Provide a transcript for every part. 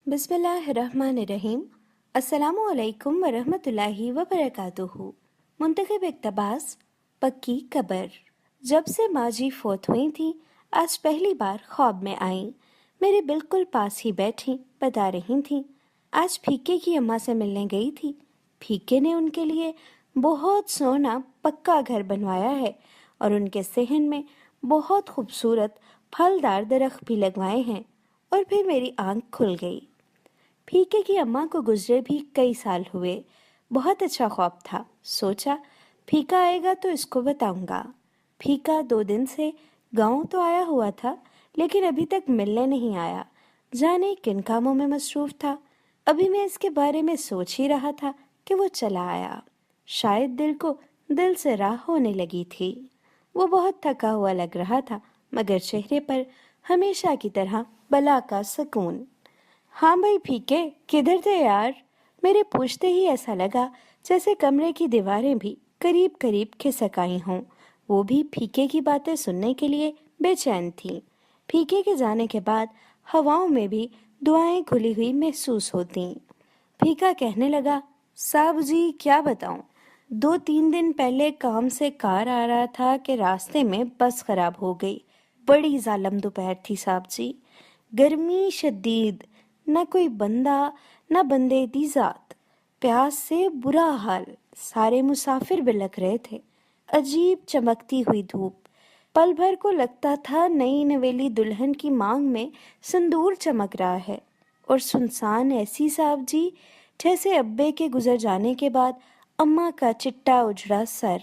بسم اللہ الرحمن الرحیم۔ السلام علیکم ورحمۃ اللہ وبرکاتہ۔ منتخب اقتباس، پکی قبر۔ جب سے ماں جی فوت ہوئی تھیں، آج پہلی بار خواب میں آئیں۔ میرے بالکل پاس ہی بیٹھیں، بتا رہی تھیں آج پھیکے کی اماں سے ملنے گئی تھی۔ پھیکے نے ان کے لیے بہت سونا پکا گھر بنوایا ہے اور ان کے صحن میں بہت خوبصورت پھلدار درخت بھی لگوائے ہیں۔ اور پھر میری آنکھ کھل گئی۔ پھیکے کی اماں کو گزرے بھی کئی سال ہوئے۔ بہت اچھا خواب تھا۔ سوچا پھیکا آئے گا تو اس کو بتاؤں گا۔ پھیکا 2 دن سے گاؤں تو آیا ہوا تھا، لیکن ابھی تک ملنے نہیں آیا۔ جانے کن کاموں میں مصروف تھا۔ ابھی میں اس کے بارے میں سوچ ہی رہا تھا کہ وہ چلا آیا۔ شاید دل کو دل سے راہ ہونے لگی تھی۔ وہ بہت تھکا ہوا لگ رہا تھا، مگر چہرے پر ہمیشہ کی طرح بلا کا سکون۔ ہاں بھائی پھیکے، کدھر تھے یار؟ میرے پوچھتے ہی ایسا لگا جیسے کمرے کی دیواریں بھی قریب قریب کھسک آئی ہوں۔ وہ بھی پھیکے کی باتیں سننے کے لیے بے چین تھیں۔ پھیکے کے جانے کے بعد ہواؤں میں بھی دعائیں کھلی ہوئی محسوس ہوتیں۔ پھیکا کہنے لگا، صاحب جی کیا بتاؤں، 2-3 دن پہلے کام سے کار آ رہا تھا کہ راستے میں بس خراب ہو گئی۔ بڑی ظالم دوپہر تھی صاحب جی، گرمی شدید، نہ کوئی بندہ نہ بندے دی ذات، پیاس سے برا حال، سارے مسافر بلک رہے تھے۔ عجیب چمکتی ہوئی دھوپ، پل بھر کو لگتا تھا نئی نویلی دلہن کی مانگ میں سندور چمک رہا ہے، اور سنسان ایسی صاحب جی جیسے ابے کے گزر جانے کے بعد اماں کا چٹا اجڑا سر۔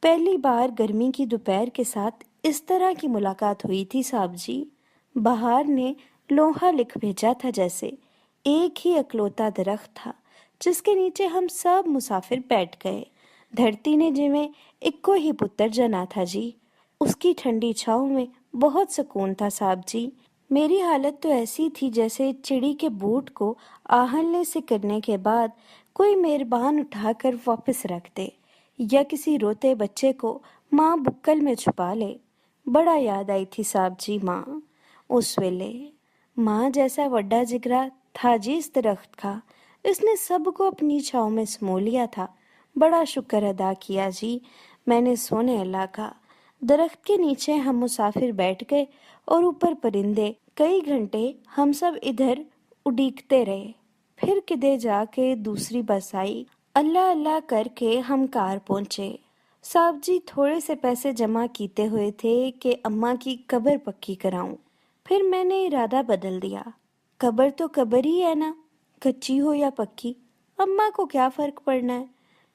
پہلی بار گرمی کی دوپہر کے ساتھ اس طرح کی ملاقات ہوئی تھی صاحب جی۔ بہار نے لوہا لکھ بھیجا تھا جیسے۔ ایک ہی اکلوتا درخت تھا جس کے نیچے ہم سب مسافر بیٹھ گئے۔ دھرتی نے جویں اکو ہی پتر جنا تھا جی۔ اس کی ٹھنڈی چھاؤں میں بہت سکون تھا صاحب جی۔ میری حالت تو ایسی تھی جیسے چڑی کے بوٹ کو آہنلے سے کرنے کے بعد کوئی مہربان اٹھا کر واپس رکھ دے، یا کسی روتے بچے کو ماں بکل میں چھپا لے۔ بڑا یاد آئی تھی صاحب جی ماں اس ویلے۔ ماں جیسا وڈا جگرا تھا جی اس درخت کا، اس نے سب کو اپنی چھاؤں میں سمو لیا تھا۔ بڑا شکر ادا کیا جی میں نے سونے اللہ کا۔ درخت کے نیچے ہم مسافر بیٹھ گئے اور اوپر پرندے۔ کئی گھنٹے ہم سب ادھر اڈیکتے رہے، پھر کدے جا کے دوسری بس آئی۔ اللہ اللہ کر کے ہم کار پہنچے۔ صاحب جی تھوڑے سے پیسے جمع کیتے ہوئے تھے کہ اماں کی قبر پکی کراؤں۔ پھر میں نے ارادہ بدل دیا، قبر تو قبر ہی ہے نا، کچی ہو یا پکی، اماں کو کیا فرق پڑنا ہے،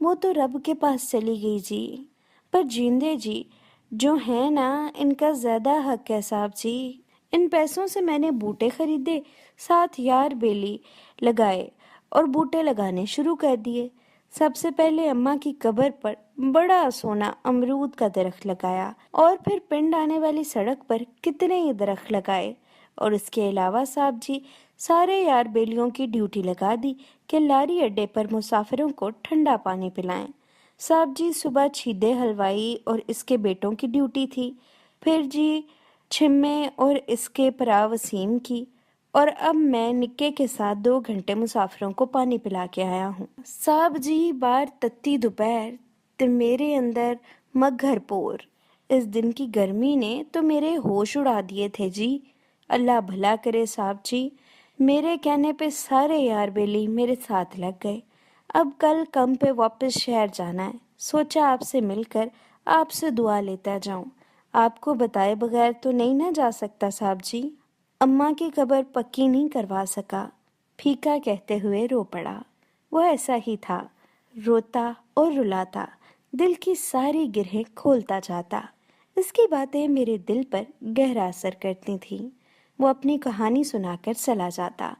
وہ تو رب کے پاس چلی گئی جی۔ پر جیندے جی جو ہیں نا، ان کا زیادہ حق ہے صاحب جی۔ ان پیسوں سے میں نے بوٹے خریدے، 7 یار بیلی لگائے اور بوٹے لگانے شروع کر دیے۔ سب سے پہلے اماں کی قبر پر بڑا سونا امرود کا درخت لگایا، اور پھر پنڈ آنے والی سڑک پر کتنے ہی درخت لگائے، اور اس کے علاوہ صاحب جی سارے یار بیلیوں کی ڈیوٹی لگا دی کہ لاری اڈے پر مسافروں کو ٹھنڈا پانی پلائیں۔ صاحب جی صبح چھیدے حلوائی اور اس کے بیٹوں کی ڈیوٹی تھی، پھر جی چھمے اور اس کے پرا وسیم کی، اور اب میں نکے کے ساتھ 2 گھنٹے مسافروں کو پانی پلا کے آیا ہوں۔ صاحب جی بار تتی دوپہر تے میرے اندر مگھر پور، اس دن کی گرمی نے تو میرے ہوش اڑا دیے تھے جی۔ اللہ بھلا کرے صاحب جی، میرے کہنے پہ سارے یار بیلی میرے ساتھ لگ گئے۔ اب کل کم پہ واپس شہر جانا ہے، سوچا آپ سے مل کر آپ سے دعا لیتا جاؤں۔ آپ کو بتائے بغیر تو نہیں نہ جا سکتا صاحب جی۔ اماں کی قبر پکی نہیں کروا سکا، پھیکا کہتے ہوئے رو پڑا۔ وہ ایسا ہی تھا، روتا اور رلاتا، دل کی ساری گرہیں کھولتا جاتا۔ اس کی باتیں میرے دل پر گہرا اثر کرتی تھیں۔ وہ اپنی کہانی سنا کر چلا جاتا،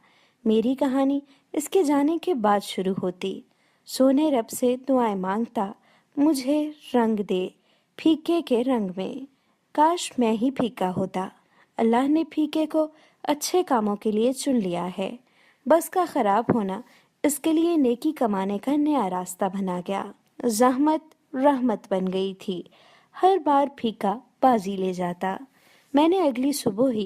میری کہانی اس کے جانے کے بعد شروع ہوتی۔ سونے رب سے دعائیں مانگتا، مجھے رنگ دے پھیکے کے رنگ میں۔ کاش میں ہی پھیکا ہوتا۔ اللہ نے پھیکے کو اچھے کاموں کے لیے چن لیا ہے۔ بس کا خراب ہونا اس کے لیے نیکی کمانے کا نیا راستہ بنا گیا۔ زحمت رحمت بن گئی تھی۔ ہر بار پھیکا بازی لے جاتا۔ میں نے اگلی صبح ہی